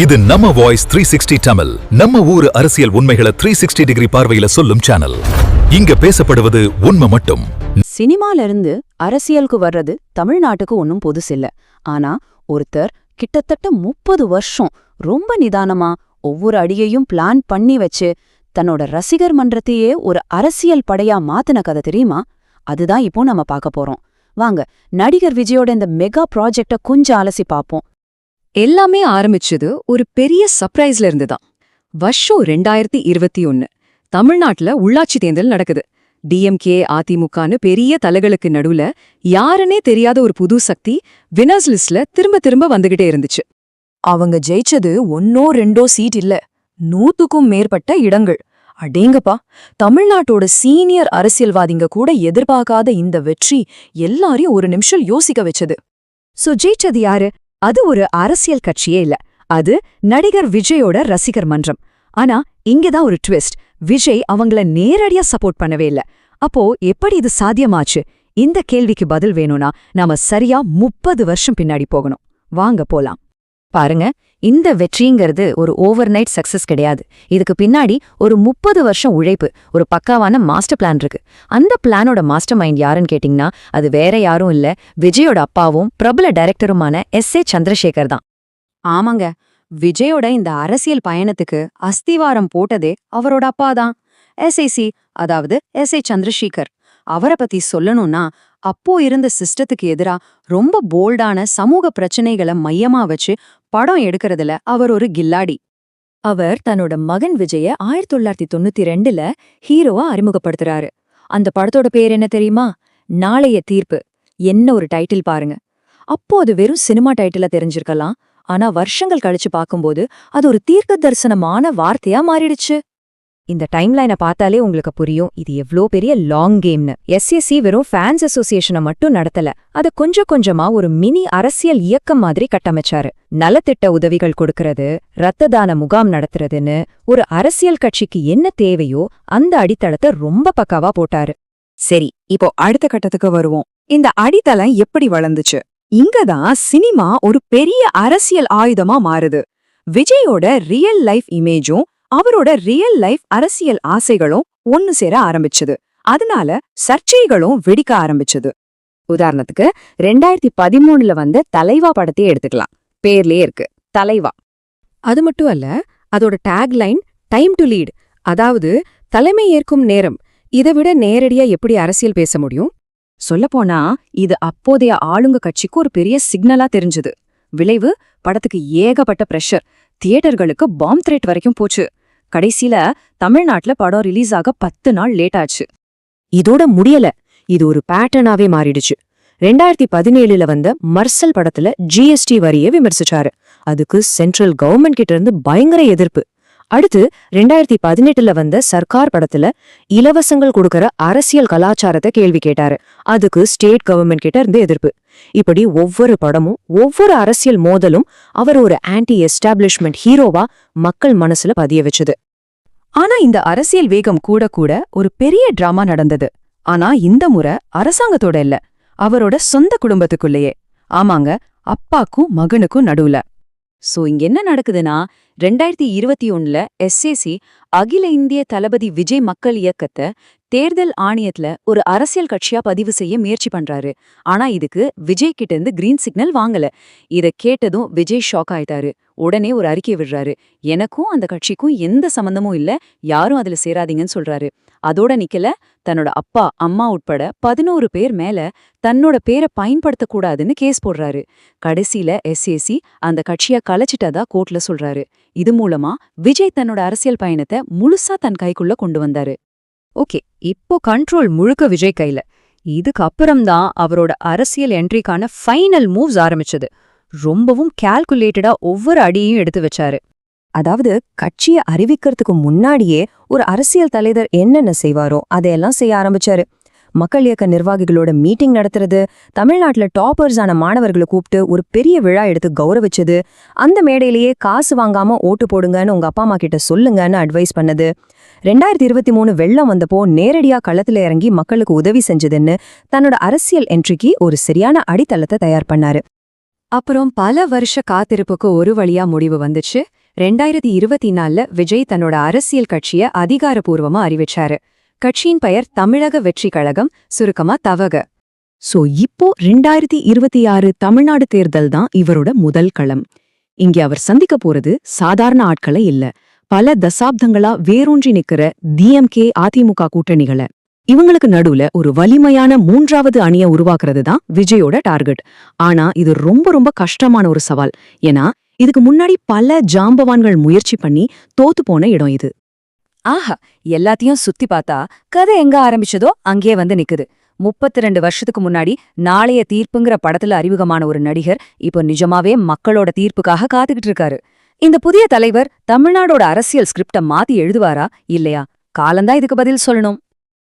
இது நம்ம வாய்ஸ் 360 தமிழ். நம்ம ஊரு அரசியல் உண்மைகளை 360 டிகிரி பார்வையில சொல்லும் சேனல். இங்க பேசப்படுவது உண்மை மட்டும். சினிமால இருந்து அரசியலுக்கு வர்றது தமிழ்நாட்டுக்கு ஒன்னும் புதுசில்ல. ஆனா ஒருத்தர் கிட்டத்தட்ட 30 வருஷம் ரொம்ப நிதானமா ஒவ்வொரு அடியையும் பிளான் பண்ணி வச்சு தன்னோட ரசிகர் மன்றத்தையே ஒரு அரசியல் படையா மாத்தின கதை தெரியுமா? அதுதான் இப்போ நம்ம பார்க்க போறோம். வாங்க நடிகர் விஜயோட இந்த மெகா ப்ராஜெக்ட கொஞ்சம் அலசி பாப்போம். எல்லாமே ஆரம்பிச்சது ஒரு பெரிய சர்ப்ரைஸ்ல இருந்துதான். வருஷம் 2021 தமிழ்நாட்டுல உள்ளாட்சி தேர்தல் நடக்குது. டிஎம்கே அதிமுகன்னு பெரிய தலைகளுக்கு நடுவுல யாருன்னே தெரியாத ஒரு புது சக்தி வினர்ஸ் லிஸ்ட்ல திரும்ப திரும்ப வந்துகிட்டே இருந்துச்சு. அவங்க ஜெயிச்சது 1-2 சீட் இல்ல, 100க்கும் மேற்பட்ட இடங்கள். அடேங்கப்பா, தமிழ்நாட்டோட சீனியர் அரசியல்வாதிங்க கூட எதிர்பார்க்காத இந்த வெற்றி எல்லாரையும் ஒரு நிமிஷம் யோசிக்க வச்சது. ஜெயிச்சது யாரு? அது ஒரு அரசியல் கட்சியே இல்ல, அது நடிகர் விஜயோட ரசிகர் மன்றம். ஆனா இங்கதான் ஒரு ட்விஸ்ட். விஜய் அவங்கள நேரடியா சப்போர்ட் பண்ணவே இல்ல. அப்போ எப்படி இது சாத்தியமாச்சு? இந்த கேள்விக்கு பதில் வேணும்னா நாம சரியா 30 வருஷம் பின்னாடி போகணும். வாங்க போலாம். பாருங்க, இந்த வெற்றிங்கிறது ஒரு ஓவர் நைட் சக்சஸ் கிடையாது. இதுக்கு பின்னாடி ஒரு 30 வருஷம் உழைப்பு, ஒரு பக்காவான மாஸ்டர் பிளான் இருக்கு. அந்த பிளானோட மாஸ்டர் மைண்ட் யாருன்னு கேட்டிங்கன்னா அது வேற யாரும் இல்ல, விஜயோட அப்பாவும் பிரபல டைரக்டருமான S.A. சந்திரசேகர் தான். ஆமாங்க, விஜயோட இந்த அரசியல் பயணத்துக்கு அஸ்திவாரம் போட்டதே அவரோட அப்பாதான். SAC, அதாவது S.A. சந்திரசேகர். அவரை பத்தி சொல்லணும்னா அப்போ இருந்த சிஸ்டத்துக்கு எதிரா ரொம்ப போல்டான சமூக பிரச்சனைகளை மையமா வச்சு படம் எடுக்கிறதுல அவர் ஒரு கில்லாடி. அவர் தன்னோட மகன் விஜய 1992ல ஹீரோவா அறிமுகப்படுத்துறாரு. அந்த படத்தோட பேர் என்ன தெரியுமா? நாளைய தீர்ப்பு. என்ன ஒரு டைட்டில் பாருங்க. அப்போ அது வெறும் சினிமா டைட்டிலா தெரிஞ்சிருக்கலாம். ஆனா வருஷங்கள் கழிச்சு பார்க்கும்போது அது ஒரு தீர்க்க தரிசனமான வார்த்தையா மாறிடுச்சு. இந்த டைம்லைனை பார்த்தாலே உங்களுக்கு புரியும் இது எவ்ளோ பெரிய லாங் கேம்னு. SAC வெறும் ஃபேன்ஸ் அசோசியேஷனை மட்டும் நடத்தல, அதை கொஞ்சம் கொஞ்சமா ஒரு மினி அரசியல் இயக்கம் மாதிரி கட்டமைச்சாரு. நலத்திட்ட உதவிகள் கொடுக்கறது, ரத்த தான முகாம் நடத்துறதுன்னு ஒரு அரசியல் கட்சிக்கு என்ன தேவையோ அந்த அடித்தளத்தை ரொம்ப பக்காவா போட்டாரு. சரி, இப்போ அடுத்த கட்டத்துக்கு வருவோம். இந்த அடித்தளம் எப்படி வளர்ந்துச்சு? இங்கதான் சினிமா ஒரு பெரிய அரசியல் ஆயுதமா மாறுது. விஜயோட ரியல் லைஃப் இமேஜும் அவரோட ரியல் லைஃப் அரசியல் ஆசைகளும் ஒன்னு சேர ஆரம்பிச்சது. அதனால சர்ச்சைகளும் வெடிக்க ஆரம்பிச்சது. உதாரணத்துக்கு 2013ல வந்த தலைவா படத்தையே எடுத்துக்கலாம். பேர்லயே இருக்கு, தலைவா. அது மட்டும் அல்ல, அதோட டேக்லைன் டைம் டு லீட், அதாவது தலைமை ஏற்கும் நேரம். இதை விட நேரடியா எப்படி அரசியல் பேச முடியும்? சொல்லப்போனா இது அப்போதைய ஆளுங்க கட்சிக்கு ஒரு பெரிய சிக்னலா தெரிஞ்சது. விளைவு, படத்துக்கு ஏகப்பட்ட பிரஷர், தியேட்டர்களுக்கு பாம் த்ரெட் வரைக்கும் போச்சு. கடைசியில தமிழ்நாட்டுல படம் ரிலீஸ் ஆக 10 நாள் லேட் ஆச்சு. இதோட முடியல, இது ஒரு பேட்டர்னாவே மாறிடுச்சு. 2017ல வந்த மர்சல் படத்துல GST வரியை விமர்சிச்சாரு. அதுக்கு சென்ட்ரல் கவர்மெண்ட் கிட்ட இருந்து பயங்கர எதிர்ப்பு. அடுத்து 2018ல வந்த சர்க்கார் படத்துல இலவசங்கள் கொடுக்கற அரசியல் கலாச்சாரத்தை கேள்வி கேட்டாரு. அதுக்கு ஸ்டேட் கவர்மெண்ட் கிட்ட இருந்து எதிர்ப்பு. இப்படி ஒவ்வொரு படமும் ஒவ்வொரு அரசியல் மோதலும் அவர் ஒரு ஆன்டி எஸ்டாப்ளிஷ்மெண்ட் ஹீரோவா மக்கள் மனசுல பதிய வச்சது. ஆனா இந்த அரசியல் வேகம் கூட கூட ஒரு பெரிய டிராமா நடந்தது. ஆனா இந்த முறை அரசாங்கத்தோட இல்ல, அவரோட சொந்த குடும்பத்துக்குள்ளேயே. ஆமாங்க, அப்பாக்கும் மகனுக்கும் நடுவுல. இங்க என்ன நடக்குதுன்னா, 2021ல SAC அகில இந்திய தளபதி விஜய் மக்கள் இயக்கத்தை தேர்தல் ஆணையத்துல ஒரு அரசியல் கட்சியா பதிவு செய்ய முயற்சி பண்றாரு. ஆனா இதுக்கு விஜய் கிட்ட இருந்து கிரீன் சிக்னல் வாங்கல. இத கேட்டதும் விஜய் ஷாக் ஆயிட்டாரு. உடனே ஒரு அறிக்கை விடுறாரு. எனக்கும் அந்த கட்சிக்கும் எந்த சம்பந்தமும் இல்ல, யாரும் அதுல சேராதீங்கன்னு சொல்றாரு. அதோட நிக்கல, தன்னோட அப்பா அம்மா உட்பட 11 பேர் மேல தன்னோட பேரை பயன்படுத்தக்கூடாதுன்னு கேஸ் போடுறாரு. கடைசியில SAC அந்த கட்சியா கலைச்சிட்டதா கோர்ட்ல சொல்றாரு. இது மூலமா விஜய் தன்னோட அரசியல் பயணத்தை முழுசா தன் கைக்குள்ள கொண்டு வந்தாரு. ஓகே, இப்போ கண்ட்ரோல் முழுக்க விஜய் கையில. இதுக்கு அப்புறம்தான் அவரோட அரசியல் என்ட்ரிக்கான ஃபைனல் மூவ்ஸ் ஆரம்பிச்சது. ரொம்பவும் கால்குலேட்டடா ஒவ்வொரு அடியையும் எடுத்து வச்சாரு. அதாவது கட்சியை அறிவிக்கிறதுக்கு முன்னாடியே ஒரு அரசியல் தலைவர் என்னென்ன செய்வாரோ அதையெல்லாம் செய்ய ஆரம்பிச்சாரு. மக்கள் இயக்க நிர்வாகிகளோட மீட்டிங் நடத்துறது, தமிழ்நாட்டுல டாப்பர்ஸான மாணவர்களை கூப்பிட்டு ஒரு பெரிய விழா எடுத்து கௌரவிச்சது, அந்த மேடையிலேயே காசு வாங்காம ஓட்டு போடுங்கன்னு உங்க அப்பா அம்மா கிட்ட சொல்லுங்கன்னு அட்வைஸ் பண்ணது, 2023 வெள்ளம் வந்தப்போ நேரடியா களத்துல இறங்கி மக்களுக்கு உதவி செஞ்சதுன்னு தன்னோட அரசியல் என்ட்ரிக்கு ஒரு சரியான அடித்தளத்தை தயார் பண்ணாரு. அப்புறம் பல வருஷ காத்திருப்புக்கு ஒரு வழியா முடிவு வந்துச்சு. 2024ல விஜய் தன்னோட அரசியல் கட்சிய அதிகாரப்பூர்வமா அறிவிச்சாரு. கட்சியின் பெயர் தமிழக வெற்றிக் கழகம், சுருக்கமா தவக. சோ இப்போ 2026 தமிழ்நாடு தேர்தல் தான் இவரோட முதல் களம். இங்க அவர் சந்திக்க போறது சாதாரண ஆட்களை இல்ல, பல தசாப்தங்களா வேரூன்றி நிக்கிற டிஎம்கே அதிமுக கூட்டணிகளை. இவங்களுக்கு நடுவுல ஒரு வலிமையான மூன்றாவது அணியை உருவாக்குறது தான் விஜயோட டார்கெட். ஆனா இது ரொம்ப ரொம்ப கஷ்டமான ஒரு சவால். ஏன்னா இதுக்கு முன்னாடி பல ஜாம்பவான்கள் முயற்சி பண்ணி தோத்து போன இடம் இது. ஆஹா, எல்லாத்தையும் சுத்தி பார்த்தா கதை எங்க ஆரம்பிச்சதோ அங்கேயே வந்து நிக்குது. 32 வருஷத்துக்கு முன்னாடி நாளைய தீர்ப்புங்கிற படத்துல அறிமுகமான ஒரு நடிகர் இப்போ நிஜமாவே மக்களோட தீர்ப்புக்காக காத்துக்கிட்டு இருக்காரு. இந்த புதிய தலைவர் தமிழ்நாடோட அரசியல் ஸ்கிரிப்ட மாத்தி எழுதுவாரா இல்லையா? காலந்தான் இதுக்கு பதில் சொல்லணும்.